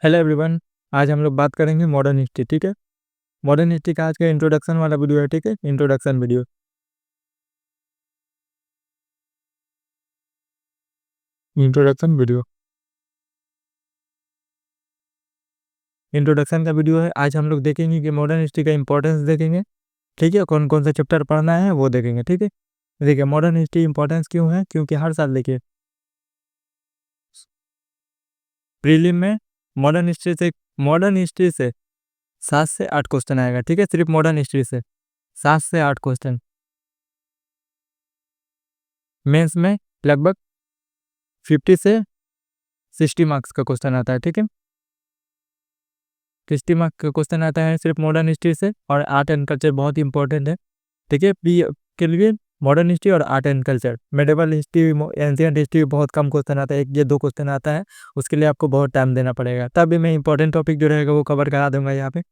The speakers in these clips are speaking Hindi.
Hello everyone. आज हम लोग बात करेंगे मॉडर्न हिस्ट्री। ठीक है, मॉडर्न हिस्ट्री का आज का इंट्रोडक्शन वाला वीडियो है। ठीक है, introduction video. Introduction video introduction का वीडियो है। आज हम लोग देखेंगे कि मॉडर्न हिस्ट्री का इंपॉर्टेंस देखेंगे। ठीक है, कौन कौन सा चैप्टर पढ़ना है वो देखेंगे। ठीक है, देखिए मॉडर्न हिस्ट्री इंपॉर्टेंस क्यों है, क्योंकि हर साल देखिए प्रीलिम में मॉडर्न हिस्ट्री से 7 से 8 क्वेश्चन आएगा। ठीक है, सिर्फ मॉडर्न हिस्ट्री से 7 से 8 क्वेश्चन। मेंस में लगभग 50 से 60 मार्क्स का क्वेश्चन आता है। ठीक है, 60 मार्क्स का क्वेश्चन आता है सिर्फ मॉडर्न हिस्ट्री से। और आर्ट एंड कल्चर बहुत इंपॉर्टेंट है। ठीक है, पी के लिए मॉडर्न हिस्ट्री और art and culture. Medieval history, ancient history बहुत कम क्वेश्चन आता है, 1 या 2 क्वेश्चन आता है। उसके लिए आपको बहुत टाइम देना पड़ेगा, तब भी मैं इंपॉर्टेंट टॉपिक जो रहेगा वो कवर करा दूंगा यहाँ पे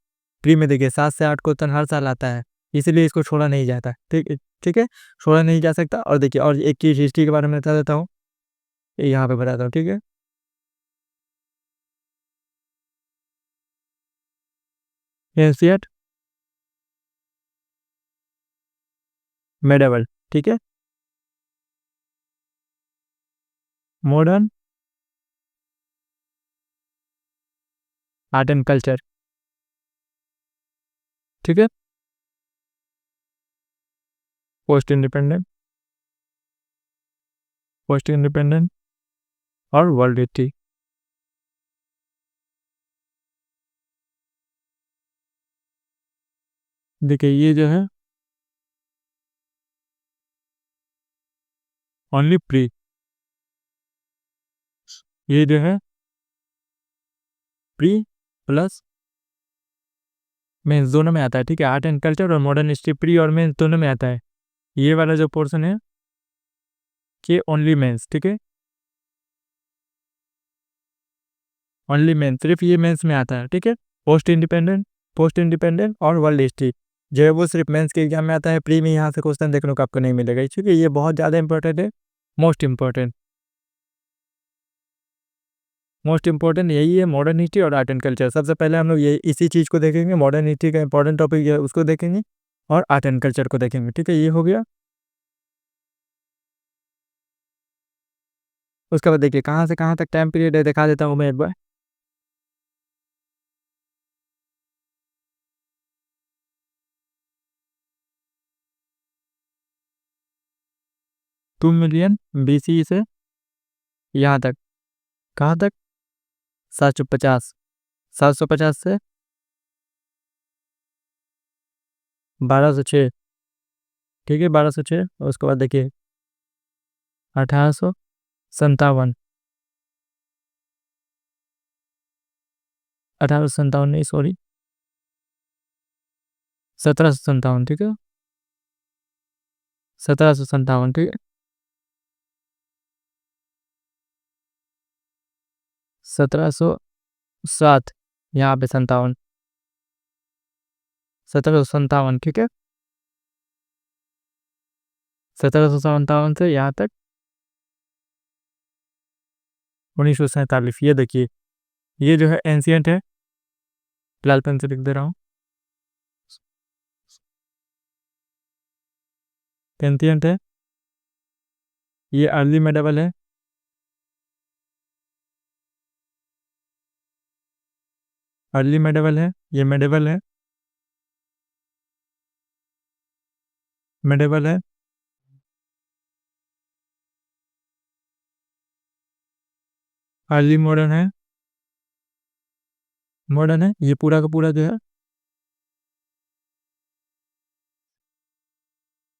प्री में। देखिए 7 से 8 क्वेश्चन हर साल आता है, इसीलिए इसको छोड़ा नहीं जाता। ठीक है, छोड़ा नहीं जा सकता। और देखिए और एक चीज़ हिस्ट्री के बारे में बता देता हूँ, यहाँ पे बताता हूँ। ठीक है, एंशियंट, मेडिवल, ठीक है, मॉडर्न, आर्ट एंड कल्चर। ठीक है, पोस्ट इंडिपेंडेंट और वर्ल्ड हिस्ट्री। देखिए ये जो है ओनली प्री, ये जो है प्री प्लस मेंस दोनों में आता है। ठीक है, आर्ट एंड कल्चर और मॉडर्न हिस्ट्री प्री और मेंस दोनों में आता है। ये वाला जो पोर्शन है कि ओनली मेंस। ठीक है, ओनली मेंस, सिर्फ ये मेंस में आता है। ठीक है, पोस्ट इंडिपेंडेंट और वर्ल्ड हिस्ट्री जो है वो सिर्फ मेंस के एग्जाम में आता है। प्री में यहाँ से क्वेश्चन देखने को आपको नहीं मिलेगा। ठीक है, ये बहुत ज़्यादा इंपॉर्टेंट है, मोस्ट इंपॉर्टेंट यही है, मॉडर्न हिस्ट्री और आर्ट एंड कल्चर। सबसे पहले हम लोग ये इसी चीज़ को देखेंगे, मॉडर्न हिस्ट्री का इंपॉर्टेंट टॉपिक है उसको देखेंगे और आर्ट एंड कल्चर को देखेंगे। ठीक है, ये हो गया। उसके बाद देखिए कहाँ से कहाँ तक टाइम पीरियड है, दिखा देता हूँ मैं एक बार। 2 मिलियन BC से यहाँ तक, कहाँ तक, 750, 750 से 1206। ठीक है, 1206। और उसके बाद देखिए 1857, 1857 नहीं, सॉरी, 1757। ठीक है, 1757। ठीक है, 1707, यहाँ पे 57, 1757। ठीक है, 1757 से यहाँ तक 1947। ये देखिए ये जो है एंशियंट है, लाल पेन से लिख दे रहा हूँ, एंशियंट है। ये अर्ली मेडिवल है, अर्ली मेडिवल है, ये मेडिवल है, मेडिवल है, अर्ली मॉडर्न है, मॉडर्न है। ये पूरा का पूरा जो है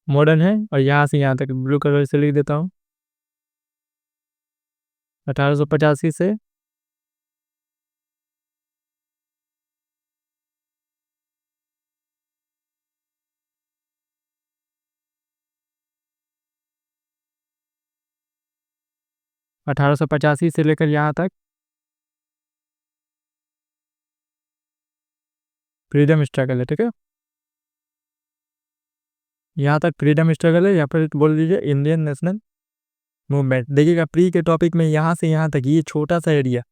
मॉडर्न है। और यहाँ से यहाँ तक ब्लू कलर से लिख देता हूँ, 1885 से 1885 से लेकर यहाँ तक फ्रीडम स्ट्रगल है। ठीक है, यहाँ तक फ्रीडम स्ट्रगल है, या फिर बोल दीजिए इंडियन नेशनल मूवमेंट। देखिएगा प्री के टॉपिक में यहाँ से यहाँ तक ये छोटा सा एरिया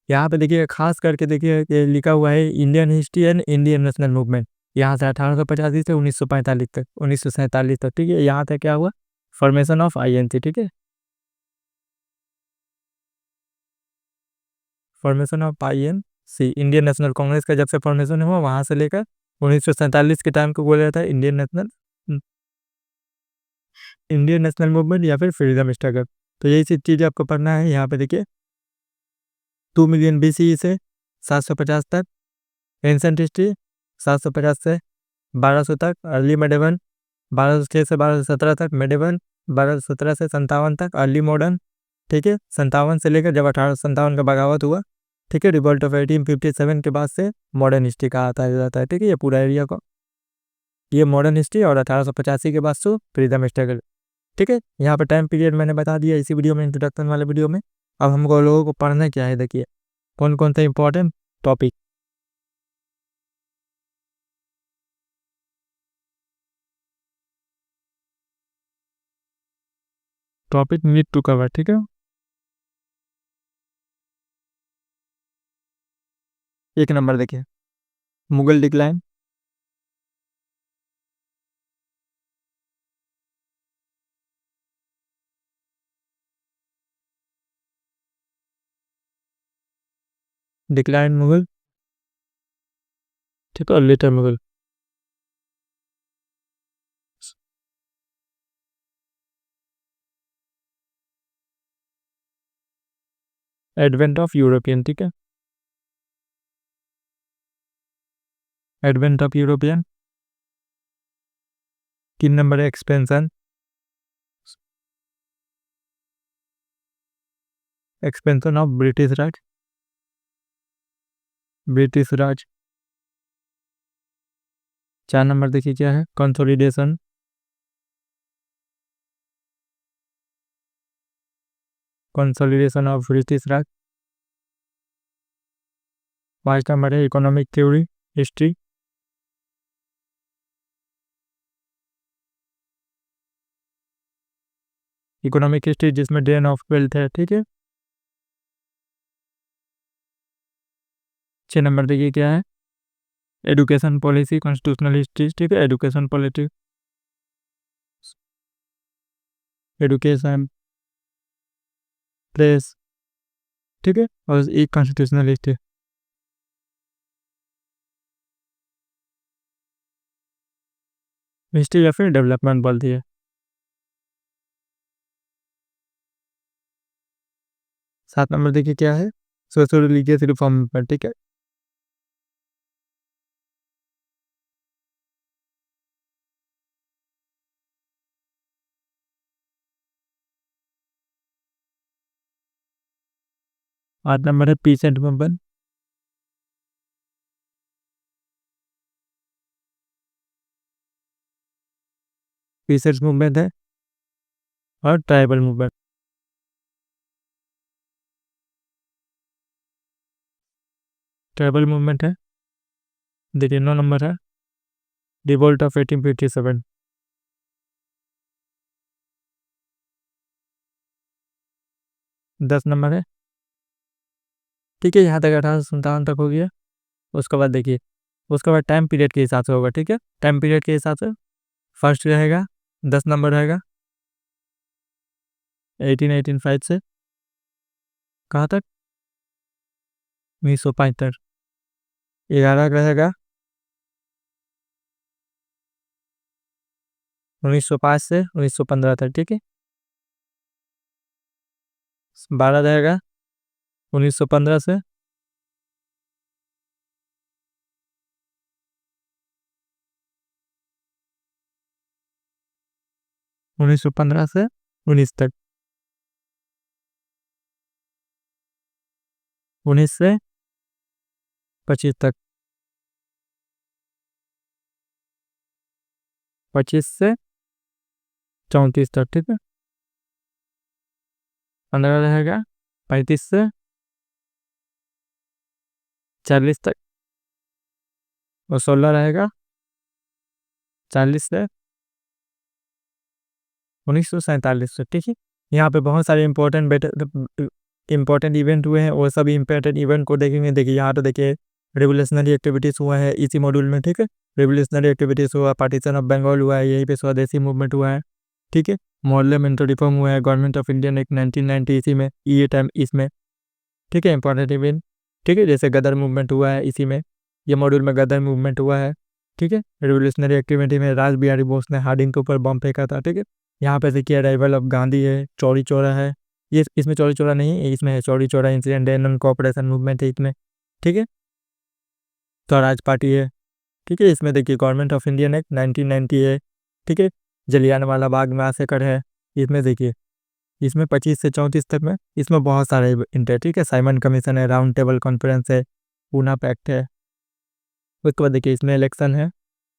यहाँ पे देखिए खास करके देखिए ये लिखा हुआ है Indian history and Indian national movement, यहाँ से 1885 से 1945 तक 1947 तक, ठीक है। यहाँ तक क्या हुआ, फॉर्मेशन ऑफ आईएनसी, ठीक है, formation of INC Indian national Congress का जब से फॉर्मेशन हुआ वहाँ से लेकर 1947 के टाइम को बोला जाता है इंडियन नेशनल मूवमेंट या फिर फ्रीडम स्ट्रगल। तो यही सब चीज़ें आपको पढ़ना है। यहाँ पे देखिए 2 मिलियन BCE से 750 तक, एंसेंट हिस्ट्री 750 से 1200 तक, अर्ली मेडिवल 1206 से 1217 तक, मेडिवल 1217 से 57 तक, अर्ली मॉडर्न, ठीक है, 57 से लेकर जब 1857 का बगावत हुआ, ठीक है, रिवॉल्ट ऑफ 1857 के बाद से मॉडर्न हिस्ट्री कहा जाता है, ठीक है, ये पूरा एरिया को, ये मॉडर्न हिस्ट्री, और 1885 के बाद से फ्रीडम स्ट्रगल, ठीक है। यहाँ पर टाइम पीरियड मैंने बता दिया इसी वीडियो में, इंट्रोडक्शन वाले वीडियो में। अब हमको लोगों को पढ़ना क्या है, देखिए कौन कौन सा important topic. Topic need to cover, ठीक है। एक नंबर देखिए, मुगल डिक्लाइन, डिक्लाइन मुगल, ठीक है, और later Mughal, advent of European, ठीक है, एडवेंट ऑफ यूरोपियन। 3 नंबर है expansion, expansion of British Raj, British Raj. 4 number देखिए क्या है, consolidation, consolidation of British Raj. 5 number है economic theory history, economic history जिसमें ड्रेन ऑफ वेल्थ है, ठीक है। 6 नंबर देखिए क्या है, एजुकेशन पॉलिसी कॉन्स्टिट्यूशनल हिस्ट्री, ठीक है, एजुकेशन पॉलिटिक्स, एजुकेशन प्रेस, ठीक है, और एक कॉन्स्टिट्यूशनल हिस्ट्री, हिस्ट्री या फिर डेवलपमेंट बोलती है। 7 नंबर देखिए क्या है, सोशल रिलीजियस रिफॉर्म पर, ठीक है। 8 नंबर है पीस एंड मूवमेंट, पीसर्स मूवमेंट है, और ट्राइबल मूवमेंट। ट्राइबल मूवमेंट है, देखिए 9 नंबर है रिवोल्ट ऑफ 1857। 10 नंबर है, ठीक है, यहाँ तक 1857 तक हो गया। उसके बाद देखिए, उसके बाद टाइम पीरियड के हिसाब से होगा, ठीक है, टाइम पीरियड के हिसाब से फर्स्ट रहेगा 10 नंबर रहेगा 1885 से कहाँ तक, 1905 तक। 11 रहेगा 1905 से 1915 तक, ठीक है। 12 रहेगा 1915 से 1915 से 19 तक, 19 से 25 तक, 25 से 34 तक, ठीक है। 15 रहेगा 35 से 40 तक, और 16 रहेगा 40 से 1947 तक, ठीक है। यहाँ पे बहुत सारे इंपॉर्टेंट इंपॉर्टेंट इवेंट हुए हैं वो सभी इंपॉर्टेंट इवेंट को देखेंगे। देखिए यहाँ तो देखिए रिवोल्यूशनरी एक्टिविटीज़ हुआ है इसी मॉड्यूल में, ठीक है। रिवोल्यूशनरी एक्टिविटीज़ हुआ, पार्टीशन ऑफ बंगाल हुआ है, यहीं पे स्वदेशी मूवमेंट हुआ है, ठीक है। पार्लियामेंट्री रिफॉर्म हुआ है, गवर्नमेंट ऑफ इंडियन एक्ट 1990 इसी में, ये टाइम इसमें, ठीक है। इंपॉर्टेंट इवेंट, ठीक है। जैसे गदर मूवमेंट हुआ है इसी में, ये मॉड्यूल में गदर मूवमेंट हुआ है, ठीक है। रिवोल्यूशनरी एक्टिविटी में रास बिहारी बोस ने हार्डिंग के ऊपर बम फेंका था, ठीक है। यहाँ पे देखिए अराइवल ऑफ गांधी है, चौरी चौरा है, ये इसमें चौरी चौरा नहीं है, इसमें है चौरी चौरा इंसिडेंट है, नॉन कोऑपरेशन मूवमेंट है इसमें, ठीक है। स्वराज पार्टी है, ठीक है। इसमें देखिए गवर्नमेंट ऑफ इंडियन एक्ट 1990 है, ठीक है। जलियांवाला बाग मैसेकर है, इसमें देखिए इसमें 25 से 34 तक में, इसमें बहुत सारे इवेंट है, ठीक है। साइमन कमीशन है, राउंड टेबल कॉन्फ्रेंस है, पूना पैक्ट है। उसके बाद देखिए इसमें इलेक्शन है,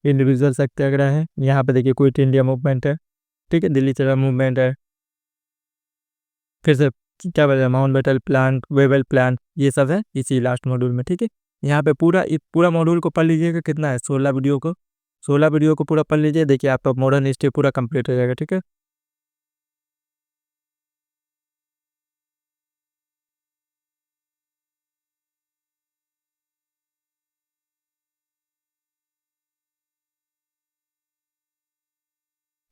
इंडिविजुअल सत्याग्रह है, यहाँ पे देखिए क्विट इंडिया मूवमेंट है, ठीक है। दिल्ली चलो मूवमेंट है, फिर से क्या बोलते हैं माउंट बैटल प्लान, वेबल प्लान, ये सब है इसी लास्ट मॉड्यूल में, ठीक है। यहाँ पे पूरा मॉड्यूल को पढ़ लीजिएगा, कितना है 16 वीडियो को पूरा पढ़ लीजिए। देखिए आपका मॉडर्न हिस्ट्री पूरा कंप्लीट हो जाएगा, ठीक है।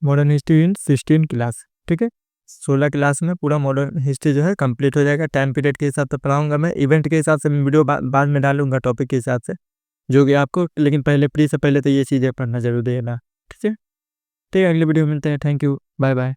मॉडर्न हिस्ट्री इन 16 क्लास, ठीक है। 16 क्लास में पूरा मॉडर्न हिस्ट्री जो है कंप्लीट हो जाएगा। टाइम पीरियड के हिसाब से पढ़ाऊंगा मैं, इवेंट के हिसाब से मैं वीडियो बाद में डालूंगा टॉपिक के हिसाब से, जो कि आपको, लेकिन पहले प्री से पहले तो ये चीज़ें पढ़ना जरूर देना, ठीक है। ठीक है, अगले वीडियो में मिलते हैं। Thank you, bye bye.